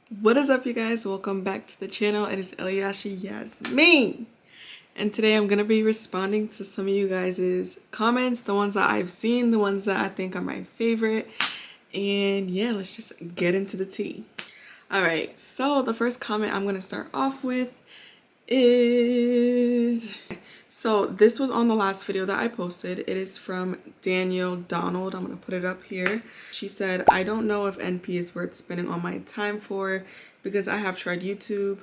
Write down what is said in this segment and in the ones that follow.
What is up, you guys? Welcome back to the channel. It is Eliashi Yasmin, and today I'm gonna be responding to some of you guys' comments, the ones that I've seen, the ones that I think are my favorite, and yeah, let's just get into the tea. All right, so the first comment I'm gonna start off with is, so this was on the last video that I posted. It is from Danielle Donald. I'm gonna put it up here. She said, I don't know if NP is worth spending all my time for because I have tried YouTube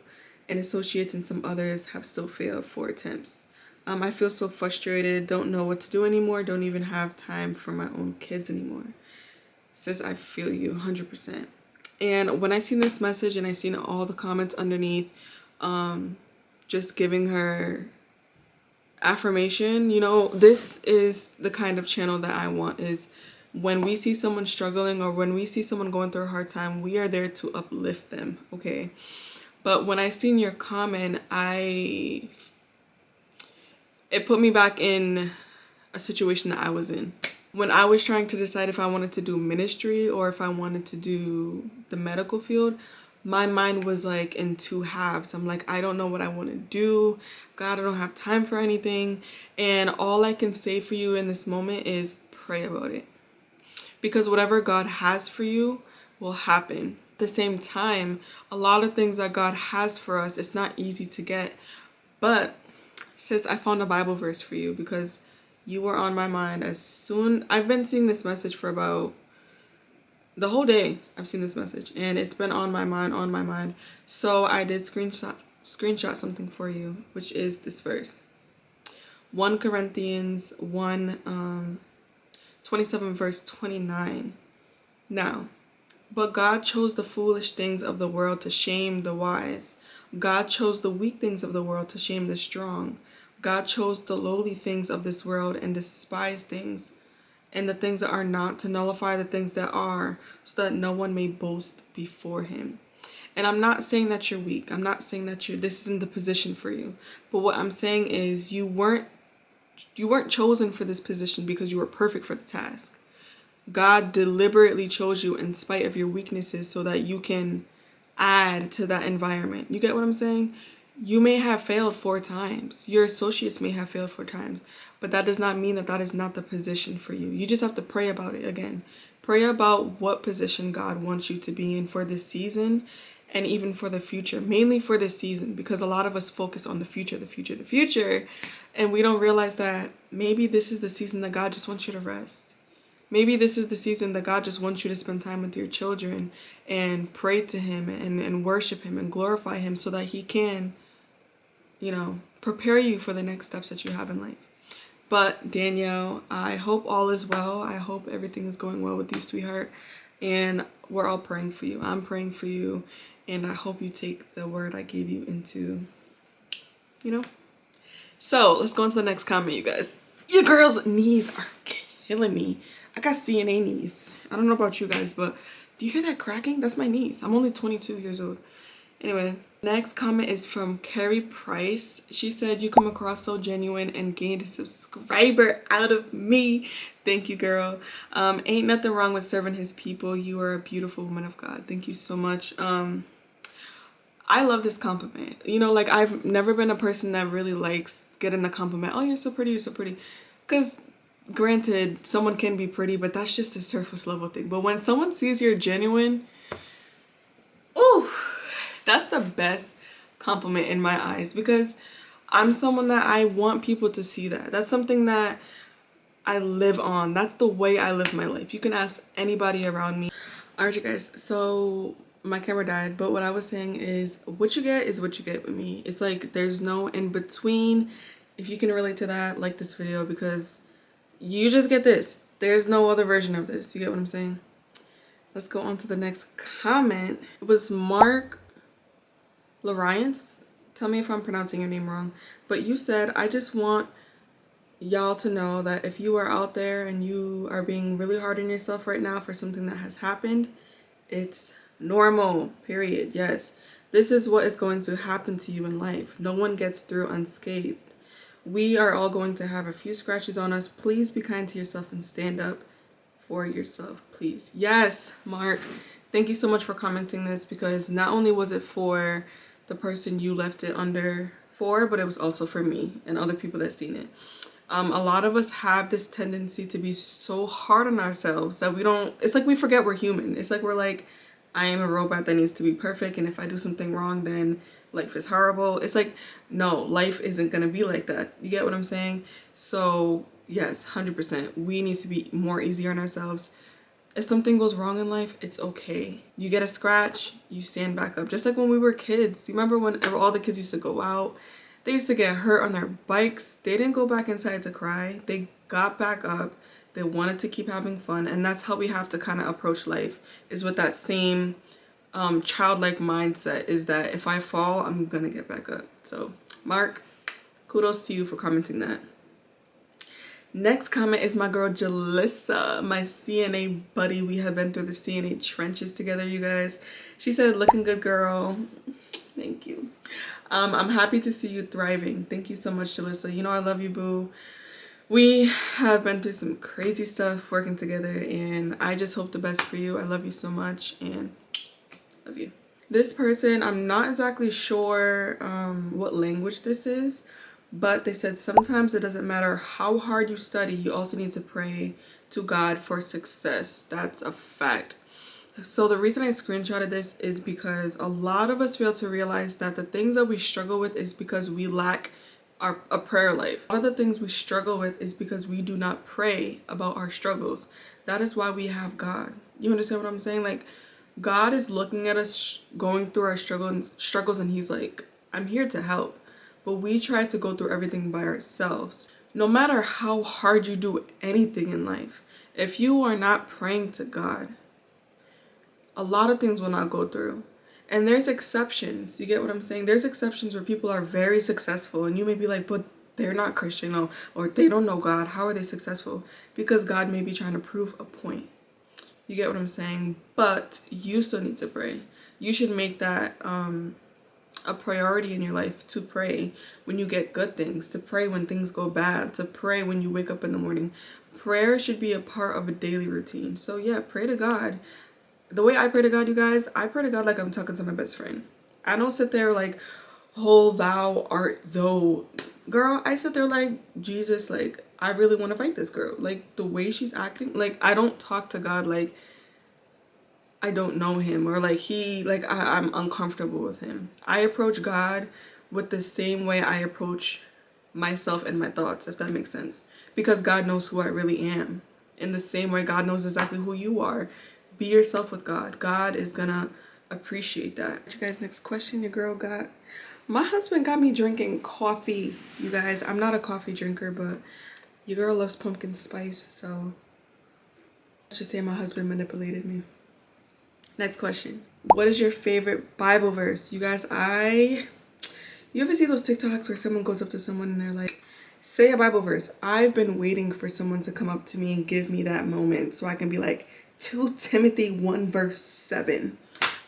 and associates and some others have still failed 4 attempts. I feel so frustrated, don't know what to do anymore, don't even have time for my own kids anymore. Says, I feel you 100%. And when I seen this message and I seen all the comments underneath, just giving her affirmation, this is the kind of channel that I want. Is when we see someone struggling or when we see someone going through a hard time, we are there to uplift them, okay? But when I seen your comment, it put me back in a situation that I was in. When I was trying to decide if I wanted to do ministry or if I wanted to do the medical field, my mind was like in two halves. I'm like, I don't know what I want to do. God, I don't have time for anything. And all I can say for you in this moment is pray about it. Because whatever God has for you will happen. At the same time, a lot of things that God has for us, it's not easy to get. But sis, I found a Bible verse for you because you were on my mind I've been seeing this message for about the whole day. I've seen this message and it's been on my mind. So I did screenshot something for you, which is this verse. 1 Corinthians 27 verse 29. Now, but God chose the foolish things of the world to shame the wise. God chose the weak things of the world to shame the strong. God chose the lowly things of this world and despised things and the things that are not to nullify the things that are, so that no one may boast before him. And I'm not saying that you're weak. I'm not saying that this isn't the position for you. But what I'm saying is you weren't chosen for this position because you were perfect for the task. God deliberately chose you in spite of your weaknesses so that you can add to that environment. You get what I'm saying? You may have failed 4 times. Your associates may have failed 4 times. But that does not mean that that is not the position for you. You just have to pray about it again. Pray about what position God wants you to be in for this season and even for the future. Mainly for this season, because a lot of us focus on the future. And we don't realize that maybe this is the season that God just wants you to rest. Maybe this is the season that God just wants you to spend time with your children and pray to him and worship him and glorify him so that he can, prepare you for the next steps that you have in life. But Danielle, I hope all is well. I hope everything is going well with you, sweetheart. And we're all praying for you. I'm praying for you. And I hope you take the word I gave you into, So let's go on to the next comment, you guys. Your girl's knees are killing me. I got CNA knees. I don't know about you guys, but do you hear that cracking? That's my knees. I'm only 22 years old. Anyway, next comment is from Carrie Price. She said, you come across so genuine and gained a subscriber out of me. Thank you, girl. Ain't nothing wrong with serving his people. You are a beautiful woman of God. Thank you so much. I love this compliment. I've never been a person that really likes getting the compliment. Oh, you're so pretty, you're so pretty. Because granted, someone can be pretty, but that's just a surface level thing. But when someone sees you're genuine, ooh, that's the best compliment in my eyes, because I'm someone that I want people to see that. That's something that I live on. That's the way I live my life. You can ask anybody around me. Alright, you guys, so my camera died, but what I was saying is what you get is what you get with me. It's like there's no in between. If you can relate to that, like this video, because you just get this. There's no other version of this. You get what I'm saying? Let's go on to the next comment. It was Mark Lariance. Tell me if I'm pronouncing your name wrong. But you said, I just want y'all to know that if you are out there and you are being really hard on yourself right now for something that has happened, it's normal, period. Yes, this is what is going to happen to you in life. No one gets through unscathed. We are all going to have a few scratches on us. Please be kind to yourself and stand up for yourself, please. Yes, Mark. Thank you so much for commenting this, because not only was it for the person you left it under for, but it was also for me and other people that seen it. A lot of us have this tendency to be so hard on ourselves that we don't, it's like we forget we're human. It's like we're like, I am a robot that needs to be perfect, and if I do something wrong, then life is horrible. It's like, no, life isn't gonna be like that. You get what I'm saying? So yes, 100%. We need to be more easier on ourselves. If something goes wrong in life, it's okay. You get a scratch, you stand back up. Just like when we were kids. You remember when all the kids used to go out? They used to get hurt on their bikes. They didn't go back inside to cry. They got back up. They wanted to keep having fun. And that's how we have to kind of approach life, is with that same childlike mindset, is that if I fall, I'm gonna get back up. So Mark, kudos to you for commenting that. Next comment is my girl Jalissa, my CNA buddy. We have been through the CNA trenches together, you guys. She said, looking good, girl. Thank you. I'm happy to see you thriving. Thank you so much, Jalissa. You know I love you, boo. We have been through some crazy stuff working together, and I just hope the best for you. I love you so much, and love you. This person, I'm not exactly sure what language this is, but they said sometimes it doesn't matter how hard you study, you also need to pray to God for success. That's a fact. So the reason I screenshotted this is because a lot of us fail to realize that the things that we struggle with is because we lack a prayer life. A lot of the things we struggle with is because we do not pray about our struggles. That is why we have God. You understand what I'm saying? Like, God is looking at us going through our struggles, and he's like, I'm here to help. But we try to go through everything by ourselves. No matter how hard you do anything in life, if you are not praying to God, a lot of things will not go through. And there's exceptions. You get what I'm saying? There's exceptions where people are very successful, and you may be like, but they're not Christian, or they don't know God. How are they successful? Because God may be trying to prove a point. You get what I'm saying? But you still need to pray. You should make that a priority in your life, to pray when you get good things, to pray when things go bad, to pray when you wake up in the morning. Prayer should be a part of a daily routine. So yeah, pray to God. The way I pray to God, you guys, I pray to God like I'm talking to my best friend. I don't sit there like, oh, thou art thou. Girl, I sit there like, Jesus, like, I really want to fight this girl. Like, the way she's acting, like, I don't talk to God like I don't know him, or like I'm uncomfortable with him. I approach God with the same way I approach myself and my thoughts, if that makes sense. Because God knows who I really am. In the same way God knows exactly who you are. Be yourself with God. God is gonna appreciate that. You guys, next question your girl got. My husband got me drinking coffee, you guys. I'm not a coffee drinker, but your girl loves pumpkin spice, so let's just say my husband manipulated me. Next question. What is your favorite Bible verse? You guys, you ever see those TikToks where someone goes up to someone and they're like, say a Bible verse? I've been waiting for someone to come up to me and give me that moment so I can be like, 2 Timothy 1 verse 7.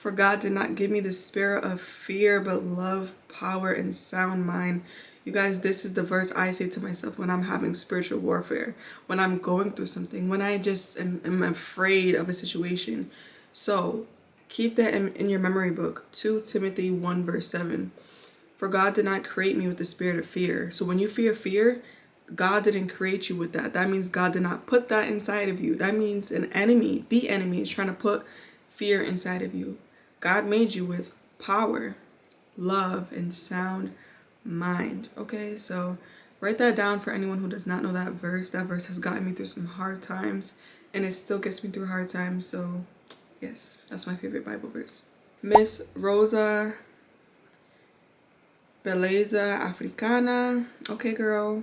For God did not give me the spirit of fear, but love, power, and sound mind. You guys, this is the verse I say to myself when I'm having spiritual warfare, when I'm going through something, when I just am afraid of a situation. So keep that in your memory book. 2 Timothy 1 verse 7. For God did not create me with the spirit of fear. So when you fear, God didn't create you with that. That means God did not put that inside of you. That means the enemy is trying to put fear inside of you. God made you with power, love, and sound mind. Okay, so write that down for anyone who does not know that verse. That verse has gotten me through some hard times, and it still gets me through hard times. So yes, that's my favorite Bible verse. Miss Rosa Beleza Africana. Okay, girl.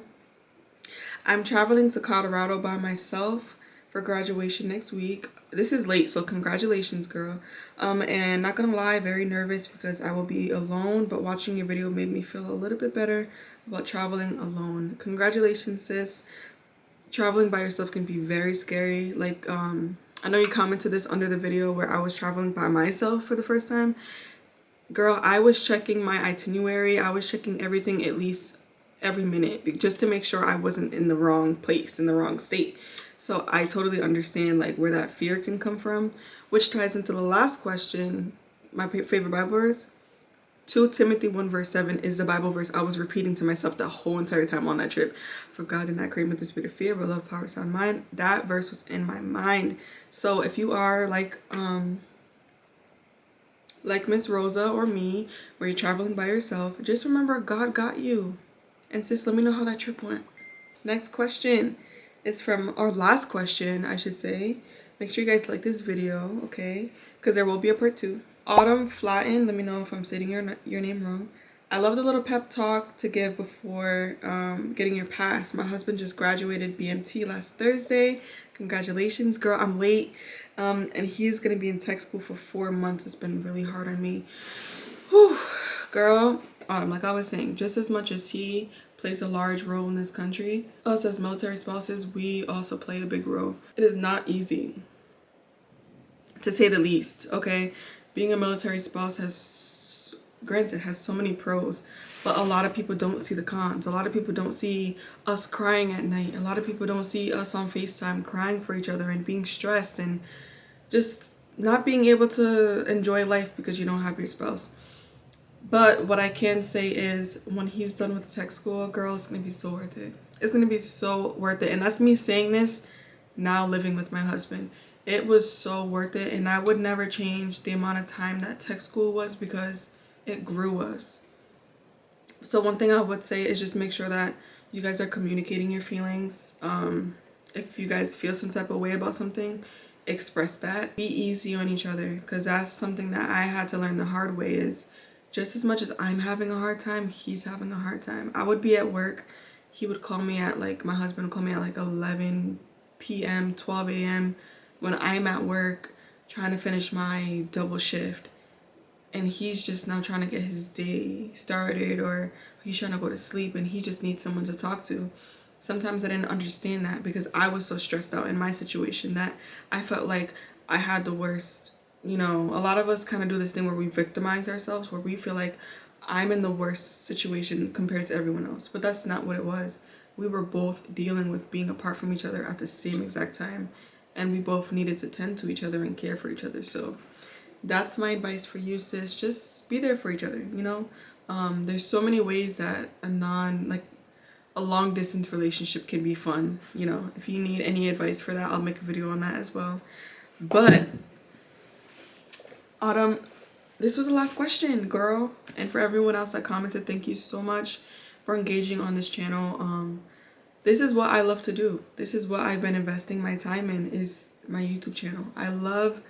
I'm traveling to Colorado by myself for graduation next week. This is late, so congratulations, girl. And not gonna lie, very nervous because I will be alone, but watching your video made me feel a little bit better about traveling alone. Congratulations, sis. Traveling by yourself can be very scary. Like, I know you commented this under the video where I was traveling by myself for the first time. Girl, I was checking my itinerary. I was checking everything at least every minute just to make sure I wasn't in the wrong place, in the wrong state. So I totally understand like where that fear can come from, which ties into the last question. My favorite Bible verse, 2 Timothy 1 verse 7 is the Bible verse I was repeating to myself the whole entire time on that trip. For God did not create me with the spirit of fear, but love, power, sound mind. That verse was in my mind. So if you are like Miss Rosa or me, where you're traveling by yourself, just remember God got you. And sis, let me know how that trip went. Next question is from, or last question, I should say. Make sure you guys like this video, okay? Because there will be a part 2. Autumn Flatten, let me know if I'm saying your name wrong. I love the little pep talk to give before getting your pass. My husband just graduated BMT last Thursday. Congratulations, girl. I'm late. And he's going to be in tech school for 4 months. It's been really hard on me. Whew, girl. Autumn, like I was saying, just as much as he plays a large role in this country, us as military spouses, we also play a big role. It is not easy, to say the least, okay? Being a military spouse has, granted, has so many pros, but a lot of people don't see the cons. A lot of people don't see us crying at night. A lot of people don't see us on FaceTime crying for each other and being stressed and just not being able to enjoy life because you don't have your spouse. But what I can say is when he's done with tech school, girl, it's going to be so worth it. It's going to be so worth it. And that's me saying this now living with my husband. It was so worth it, and I would never change the amount of time that tech school was because it grew us. So one thing I would say is just make sure that you guys are communicating your feelings. If you guys feel some type of way about something, express that. Be easy on each other, because that's something that I had to learn the hard way is just as much as I'm having a hard time, he's having a hard time. I would be at work. He would call me at like, my husband would call me at like 11 p.m., 12 a.m., when I'm at work trying to finish my double shift, and he's just now trying to get his day started, or he's trying to go to sleep and he just needs someone to talk to. Sometimes I didn't understand that because I was so stressed out in my situation that I felt like I had the worst. You know, a lot of us kind of do this thing where we victimize ourselves, where we feel like I'm in the worst situation compared to everyone else. But that's not what it was. We were both dealing with being apart from each other at the same exact time. And we both needed to tend to each other and care for each other. So that's my advice for you, sis. Just be there for each other, you know? There's so many ways that a long distance relationship can be fun, you know? If you need any advice for that, I'll make a video on that as well. But Autumn, this was the last question, girl. And for everyone else that commented, thank you so much for engaging on this channel. This is what I love to do. This is what I've been investing my time in, is my YouTube channel. I love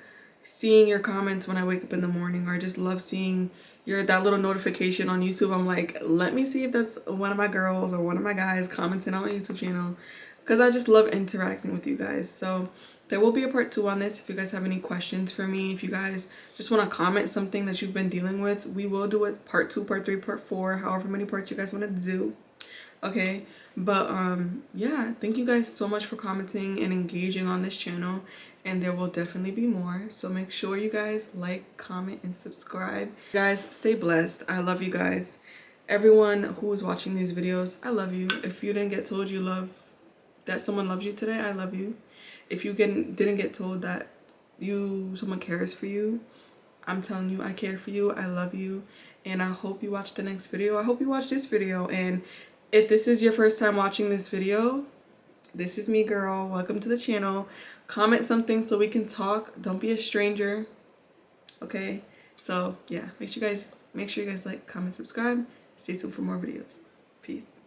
seeing your comments when I wake up in the morning, or I just love seeing that little notification on YouTube. I'm like, let me see if that's one of my girls or one of my guys commenting on my YouTube channel, because I just love interacting with you guys. So there will be a part 2 on this. If you guys have any questions for me, if you guys just want to comment something that you've been dealing with, we will do it part 2, part 3, part 4, however many parts you guys want to do. Okay, but yeah, thank you guys so much for commenting and engaging on this channel, and there will definitely be more. So make sure you guys like, comment, and subscribe. Guys, stay blessed. I love you guys. Everyone who is watching these videos, I love you. If you didn't get told that someone loves you today, I love you. If you didn't get told that someone cares for you, I'm telling you, I care for you. I love you, and I hope you watch the next video. I hope you watch this video. And if this is your first time watching this video, this is me, girl. Welcome to the channel. Comment something so we can talk. Don't be a stranger. Okay? So yeah, make sure you guys like, comment, subscribe. Stay tuned for more videos. Peace.